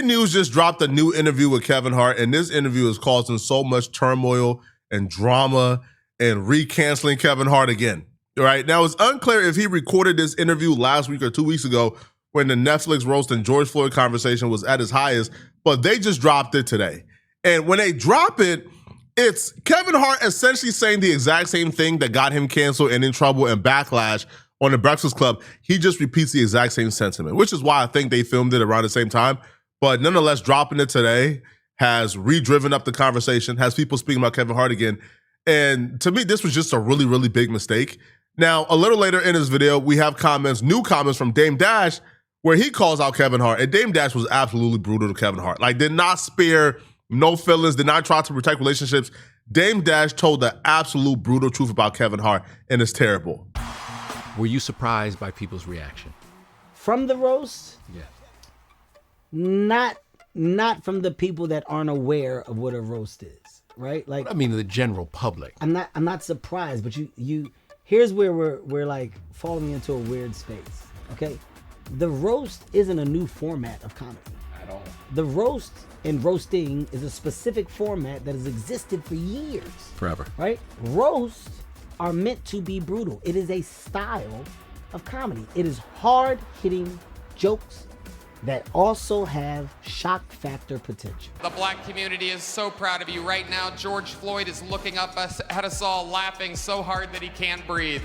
News just dropped a new interview with Kevin Hart, and this interview is causing so much turmoil and drama and re-canceling Kevin Hart again. Right now, it's unclear if he recorded this interview last week or 2 weeks ago when the Netflix roast and George Floyd conversation was at its highest, but they just dropped it today. And when they drop it, it's Kevin Hart essentially saying the exact same thing that got him canceled and in trouble and backlash on the Breakfast Club. He just repeats the exact same sentiment, which is why I think they filmed it around the same time. But nonetheless, dropping it today has re-driven up the conversation, has people speaking about Kevin Hart again. And to me, this was just a really, really big mistake. Now, a little later in this video, we have new comments from Dame Dash, where he calls out Kevin Hart. And Dame Dash was absolutely brutal to Kevin Hart. Like, did not spare no feelings, did not try to protect relationships. Dame Dash told the absolute brutal truth about Kevin Hart, and it's terrible. Were you surprised by people's reaction? From the roast? Yeah. Not from the people that aren't aware of what a roast is, right? Like, I mean, the general public. I'm not surprised, but you here's where we're like falling into a weird space. Okay, the roast isn't a new format of comedy At all. The roast and roasting is a specific format that has existed for years. Forever. Right? Roasts are meant to be brutal. It is a style of comedy. It is hard-hitting jokes that also have shock factor potential. The black community is so proud of you. Right now, George Floyd is looking up at us all, laughing so hard that he can't breathe.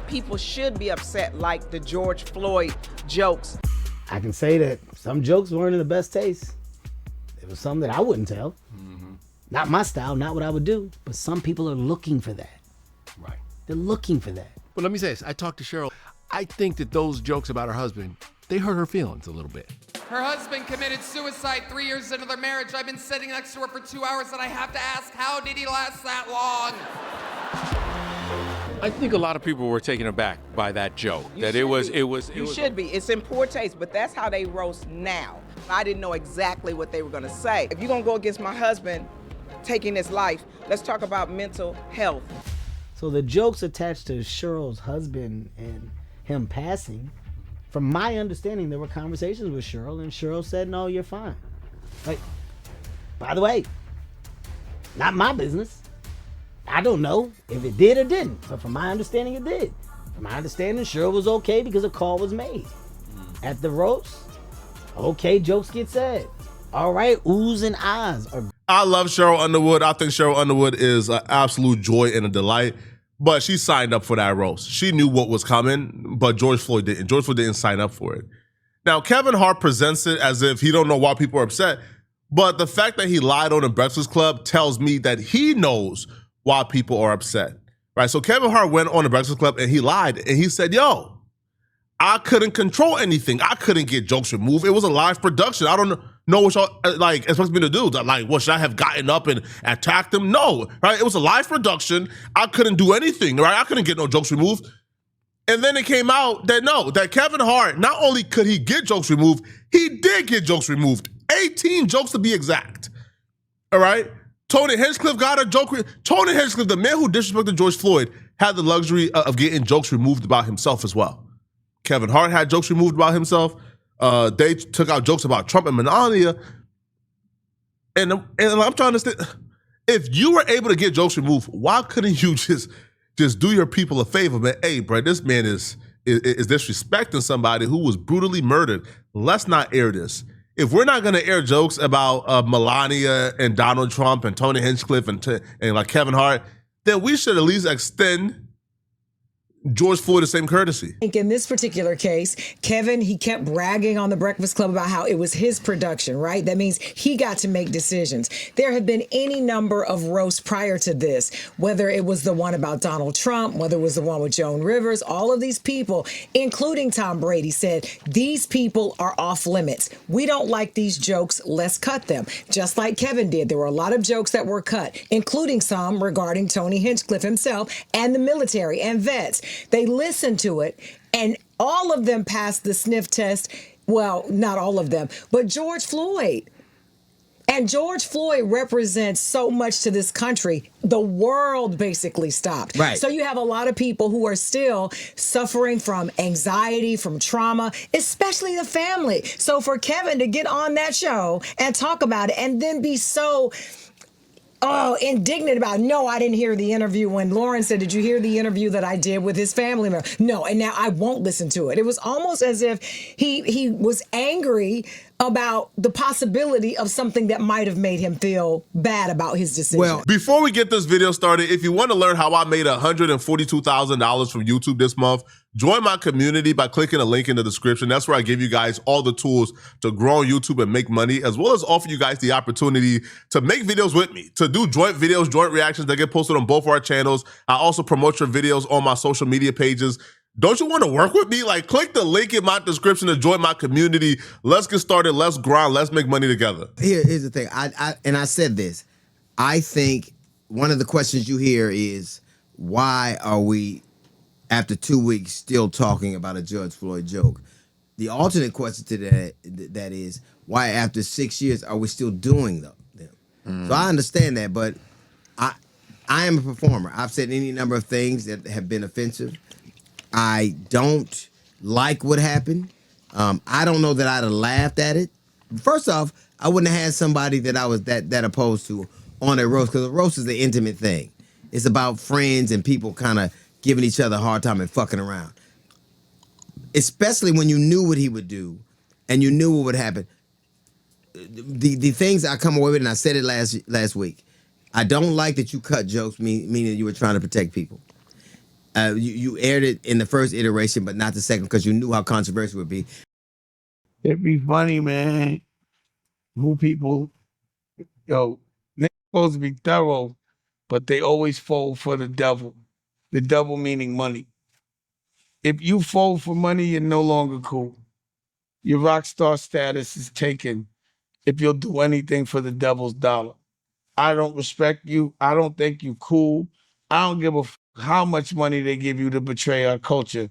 People should be upset like the George Floyd jokes. I can say that some jokes weren't in the best taste. There was some that I wouldn't tell. Mm-hmm. Not my style, not what I would do, but some people are looking for that. Right. They're looking for that. But let me say this, I talked to Cheryl. I think that those jokes about her husband, they hurt her feelings a little bit. Her husband committed suicide 3 years into their marriage. I've been sitting next to her for 2 hours and I have to ask, how did he last that long? I think a lot of people were taken aback by that joke. You should be. It's in poor taste, but that's how they roast now. I didn't know exactly what they were gonna say. If you're gonna go against my husband taking his life, let's talk about mental health. So the jokes attached to Cheryl's husband and him passing, from my understanding, there were conversations with Cheryl, and Cheryl said, no, you're fine. Like, by the way, not my business. I don't know if it did or didn't, but from my understanding, it did. From my understanding, Cheryl was okay because a call was made. At the roast, okay, jokes get said. All right, oohs and ahs are. I love Cheryl Underwood. I think Cheryl Underwood is an absolute joy and a delight. But she signed up for that roast. She knew what was coming, but George Floyd didn't. George Floyd didn't sign up for it. Now, Kevin Hart presents it as if he don't know why people are upset, but the fact that he lied on the Breakfast Club tells me that he knows why people are upset, right? So Kevin Hart went on the Breakfast Club and he lied, and he said, yo, I couldn't control anything. I couldn't get jokes removed. It was a live production. I don't know what y'all expect me to do. Like, what, should I have gotten up and attacked them? No, right? It was a live production. I couldn't do anything, right? I couldn't get no jokes removed. And then it came out that no, that Kevin Hart, not only could he get jokes removed, he did get jokes removed. 18 jokes to be exact, all right? Tony Hinchcliffe got a joke. Tony Hinchcliffe, the man who disrespected George Floyd, had the luxury of getting jokes removed about himself as well. Kevin Hart had jokes removed about himself. They took out jokes about Trump and Melania. And I'm trying to understand, if you were able to get jokes removed, why couldn't you just do your people a favor, man? Hey, bro, this man is disrespecting somebody who was brutally murdered. Let's not air this. If we're not going to air jokes about Melania and Donald Trump and Tony Hinchcliffe and like Kevin Hart, then we should at least extend George Floyd the same courtesy. I think in this particular case, Kevin, he kept bragging on the Breakfast Club about how it was his production, right? That means he got to make decisions. There have been any number of roasts prior to this, whether it was the one about Donald Trump, whether it was the one with Joan Rivers, all of these people, including Tom Brady, said, these people are off limits. We don't like these jokes. Let's cut them. Just like Kevin did. There were a lot of jokes that were cut, including some regarding Tony Hinchcliffe himself and the military and vets. They listened to it, and all of them passed the sniff test. Well, not all of them, but George Floyd. And George Floyd represents so much to this country. The world basically stopped. Right. So you have a lot of people who are still suffering from anxiety, from trauma, especially the family. So for Kevin to get on that show and talk about it and then be so indignant about, no, I didn't hear the interview. When Lauren said, did you hear the interview that I did with his family member? No, and now I won't listen to it. It was almost as if he was angry about the possibility of something that might have made him feel bad about his decision. Well, before we get this video started, if you want to learn how I made $142,000 from YouTube this month, join my community by clicking the link in the description. That's where I give you guys all the tools to grow on YouTube and make money, as well as offer you guys the opportunity to make videos with me, to do joint videos, joint reactions that get posted on both our channels. I also promote your videos on my social media pages. Don't you want to work with me? Like, click the link in my description to join my community. Let's get started. Let's grind. Let's make money together. Here's the thing. I said this. I think one of the questions you hear is, why are we, after 2 weeks, still talking about a George Floyd joke? The alternate question to that is, why after 6 years are we still doing them? So I understand that, but I am a performer. I've said any number of things that have been offensive. I don't like what happened. I don't know that I'd have laughed at it. First off, I wouldn't have had somebody that I was that opposed to on a roast, because a roast is an intimate thing. It's about friends and people kind of giving each other a hard time and fucking around. Especially when you knew what he would do and you knew what would happen. The things I come away with, and I said it last week, I don't like that you cut jokes, meaning you were trying to protect people. You aired it in the first iteration, but not the second, because you knew how controversial it would be. It'd be funny, man. Who people, they're supposed to be thorough, but they always fold for the devil. The devil meaning money. If you fold for money, you're no longer cool. Your rock star status is taken if you'll do anything for the devil's dollar. I don't respect you. I don't think you cool. I don't give a how much money they give you to betray our culture.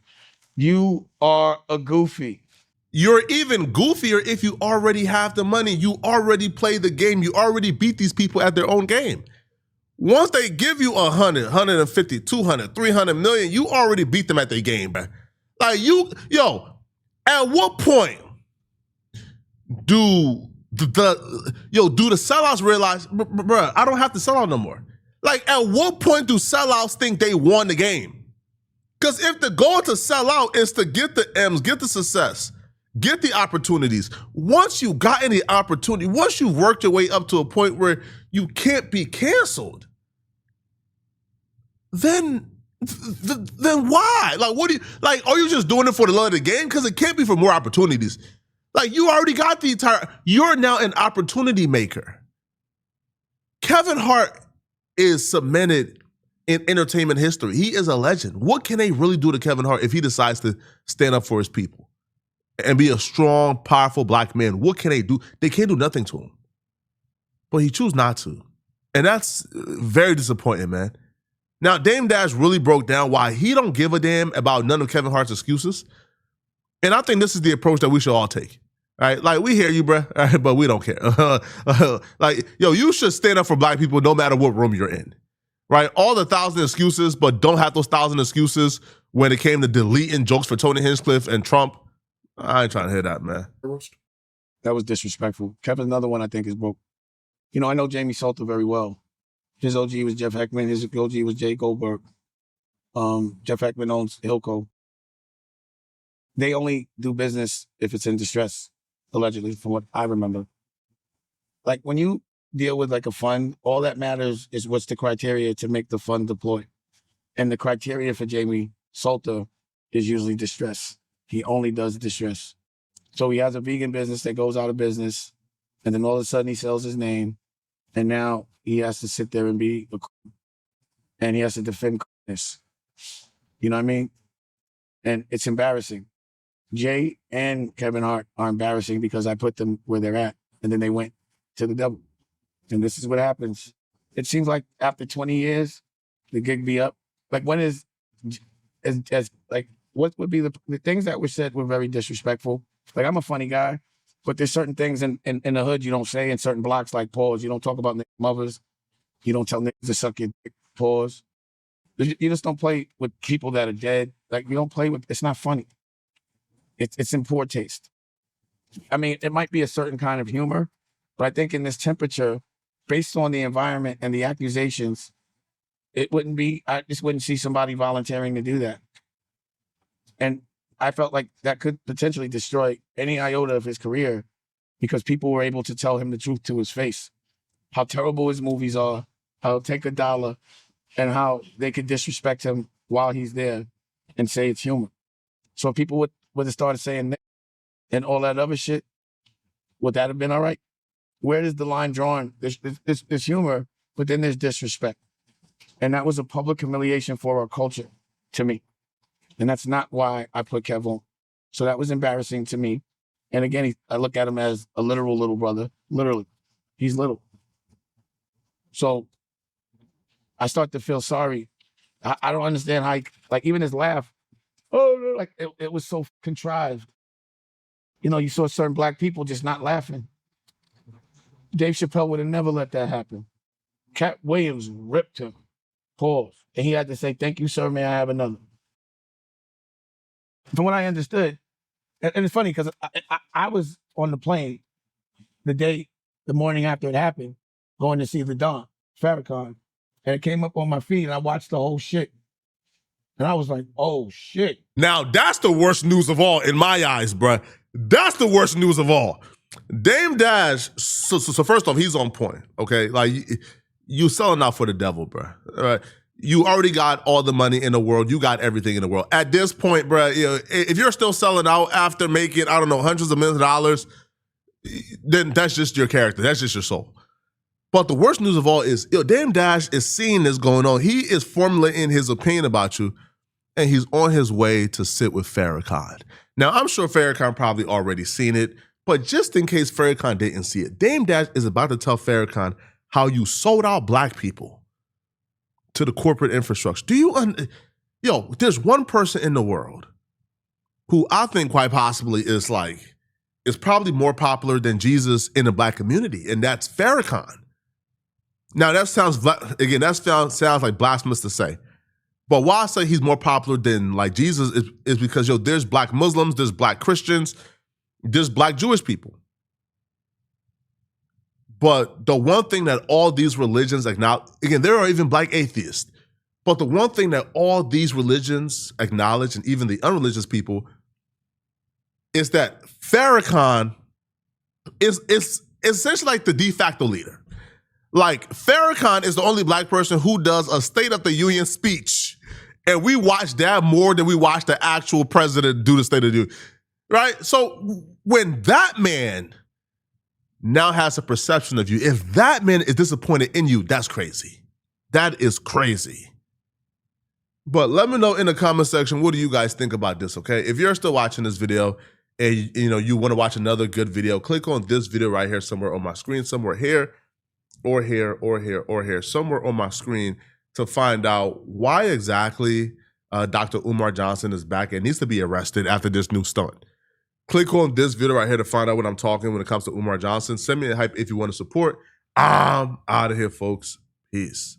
You are a goofy. You're even goofier if you already have the money. You already play the game. You already beat these people at their own game. Once they give you 100, 150, 200, 300 million, you already beat them at their game, man. Like at what point do the sellouts realize, bruh, I don't have to sell out no more? Like, at what point do sellouts think they won the game? Because if the goal to sell out is to get the M's, get the success, get the opportunities, once you got any opportunity, once you've worked your way up to a point where you can't be canceled, then why? Like, what do you, like, are you just doing it for the love of the game? Because it can't be for more opportunities. Like, you already got the entire, you're now an opportunity maker. Kevin Hart is cemented in entertainment history. He is a legend. What can they really do to Kevin Hart if he decides to stand up for his people and be a strong, powerful black man? What can they do? They can't do nothing to him. But he chose not to. And that's very disappointing, man. Now, Dame Dash really broke down why he don't give a damn about none of Kevin Hart's excuses. And I think this is the approach that we should all take. Right? Like, we hear you, bruh, right, but we don't care. Like, you should stand up for black people no matter what room you're in. Right? All the 1,000 excuses, but don't have those 1,000 excuses when it came to deleting jokes for Tony Hinchcliffe and Trump. I ain't trying to hear that, man. That was disrespectful. Kevin's another one I think is broke. I know Jamie Salter very well. His OG was Jeff Heckman. His OG was Jay Goldberg. Jeff Heckman owns Hilco. They only do business if it's in distress, allegedly, from what I remember. Like, when you deal with like a fund, all that matters is what's the criteria to make the fund deploy. And the criteria for Jamie Salter is usually distress. He only does distress. So he has a vegan business that goes out of business, and then all of a sudden he sells his name, and now he has to sit there and and he has to defend this. You know what I mean? And it's embarrassing. Jay and Kevin Hart are embarrassing because I put them where they're at, and then they went to the devil. And this is what happens. It seems like after 20 years, the gig be up. Like, when is like, what would be the things that were said were very disrespectful. Like, I'm a funny guy. But there's certain things in the hood you don't say, in certain blocks, like pause. You don't talk about niggas' mothers. You don't tell niggas to suck your dick, pause. You just don't play with people that are dead. Like, you don't play with, it's not funny. It's in poor taste. I mean, it might be a certain kind of humor, but I think in this temperature, based on the environment and the accusations, I just wouldn't see somebody volunteering to do that. And I felt like that could potentially destroy any iota of his career because people were able to tell him the truth to his face. How terrible his movies are, how he'll take $1, and how they could disrespect him while he's there and say it's humor. So if people would have started saying and all that other shit, would that have been all right? Where is the line drawn? There's humor, but then there's disrespect. And that was a public humiliation for our culture to me. And that's not why I put Kev on. So that was embarrassing to me. And again, I look at him as a literal little brother. Literally. He's little. So I start to feel sorry. I don't understand how, like, even his laugh, oh, like it was so contrived. You know, you saw certain black people just not laughing. Dave Chappelle would have never let that happen. Cat Williams ripped him. Pause. And he had to say, thank you, sir, may I have another? From what I understood, and it's funny because I was on the plane the morning after it happened, going to see the Don, Farrakhan. And it came up on my feed, and I watched the whole shit. And I was like, oh, shit. Now, that's the worst news of all in my eyes, bruh. That's the worst news of all. Dame Dash, so first off, he's on point, okay? Like, you selling out for the devil, bruh. All right? You already got all the money in the world. You got everything in the world. At this point, bruh, you know, if you're still selling out after making, I don't know, hundreds of millions of dollars, then that's just your character. That's just your soul. But the worst news of all is, Dame Dash is seeing this going on. He is formulating his opinion about you, and he's on his way to sit with Farrakhan. Now, I'm sure Farrakhan probably already seen it, but just in case Farrakhan didn't see it, Dame Dash is about to tell Farrakhan how you sold out black people to the corporate infrastructure. There's one person in the world who I think quite possibly is probably more popular than Jesus in the black community, and that's Farrakhan. Now, that sounds like blasphemous to say. But why I say he's more popular than like Jesus is because, there's black Muslims, there's black Christians, there's black Jewish people. But the one thing that all these religions acknowledge, again, there are even black atheists, but the one thing that all these religions acknowledge, and even the unreligious people, is that Farrakhan is essentially like the de facto leader. Like, Farrakhan is the only black person who does a State of the Union speech. And we watch that more than we watch the actual president do the State of the Union. Right? So when that man now has a perception of you, if that man is disappointed in you, that's crazy. That is crazy. But let me know in the comment section, what do you guys think about this, okay? If you're still watching this video and you want to watch another good video, click on this video right here somewhere on my screen, somewhere here, or here, or here, or here, somewhere on my screen to find out why exactly Dr. Umar Johnson is back and needs to be arrested after this new stunt. Click on this video right here to find out what I'm talking when it comes to Umar Johnson. Send me a hype if you want to support. I'm out of here, folks. Peace.